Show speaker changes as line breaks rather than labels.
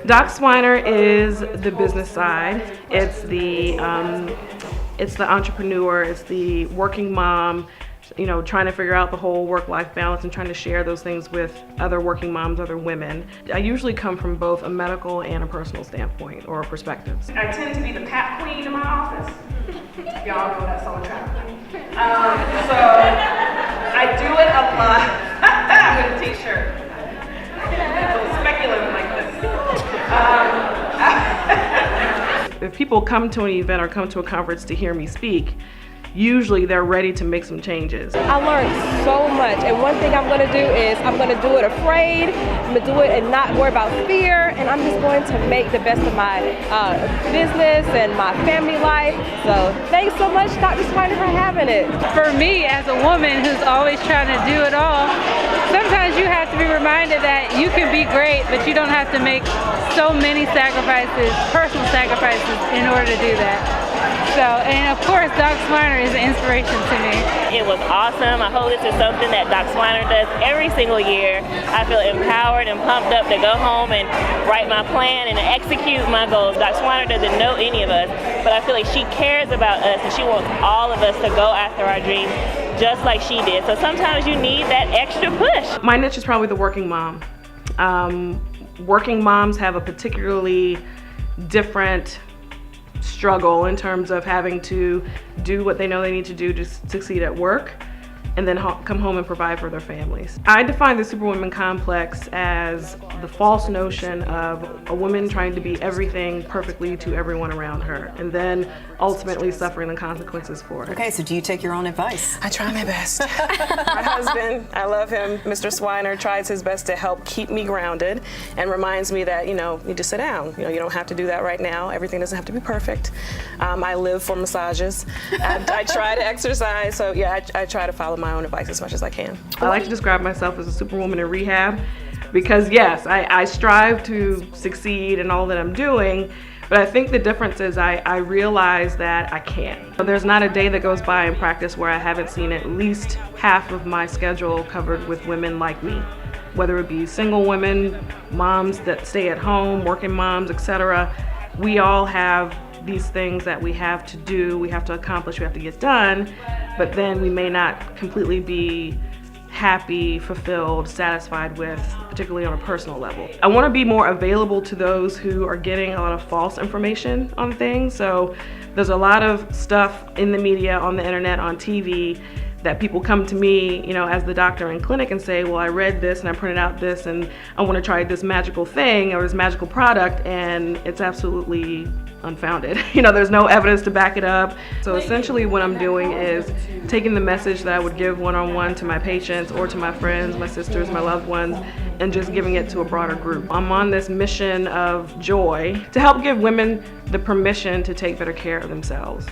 DocSwiner is the business side. It's the entrepreneur. It's the working mom. You know, trying to figure out the whole work-life balance and trying to share those things with other working moms, other women. I usually come from both a medical and a personal standpoint or perspectives. I tend to be the pap queen in my office. Y'all know that's on track. So I do it a lot with a t-shirt. Speculative like this. If people come to an event or come to a conference to hear me speak, usually they're ready to make some changes.
I learned so much, and one thing I'm going to do is I'm going to do it afraid, I'm going to do it and not worry about fear, and I'm just going to make the best of my business and my family life. So thanks so much, Dr. Swiner, for having it.
For me, as a woman who's always trying to do it all, sometimes you have to be reminded that you can be great, but you don't have to make so many sacrifices, personal sacrifices, in order to do that. So, and of course, DocSwiner is an inspiration to me.
It was awesome. I hope this is something that DocSwiner does every single year. I feel empowered and pumped up to go home and write my plan and execute my goals. DocSwiner doesn't know any of us, but I feel like she cares about us and she wants all of us to go after our dreams just like she did. So sometimes you need that extra push.
My niche is probably the working mom. Working moms have a particularly different struggle in terms of having to do what they know they need to do to succeed at work and then come home and provide for their families. I define the Superwoman complex as the false notion of a woman trying to be everything perfectly to everyone around her and then ultimately suffering the consequences for it.
Okay, so do you take your own advice?
I try my best. My husband, I love him, Mr. Swiner, tries his best to help keep me grounded and reminds me that, you need to sit down. You don't have to do that right now. Everything doesn't have to be perfect. I live for massages. I try to exercise, so yeah, I try to follow my own advice as much as I can. I like to describe myself as a superwoman in rehab because yes, I strive to succeed in all that I'm doing, but I think the difference is I realize that I can't. There's not a day that goes by in practice where I haven't seen at least half of my schedule covered with women like me, whether it be single women, moms that stay at home, working moms, etc. We all have these things that we have to do, we have to accomplish, we have to get done, but then we may not completely be happy, fulfilled, satisfied with, particularly on a personal level. I want to be more available to those who are getting a lot of false information on things. So there's a lot of stuff in the media, on the internet, on TV, that people come to me, as the doctor in clinic and say, well, I read this and I printed out this and I want to try this magical thing or this magical product, and it's absolutely unfounded. There's no evidence to back it up. So essentially what I'm doing is taking the message that I would give one-on-one to my patients or to my friends, my sisters, my loved ones, and just giving it to a broader group. I'm on this mission of joy to help give women the permission to take better care of themselves.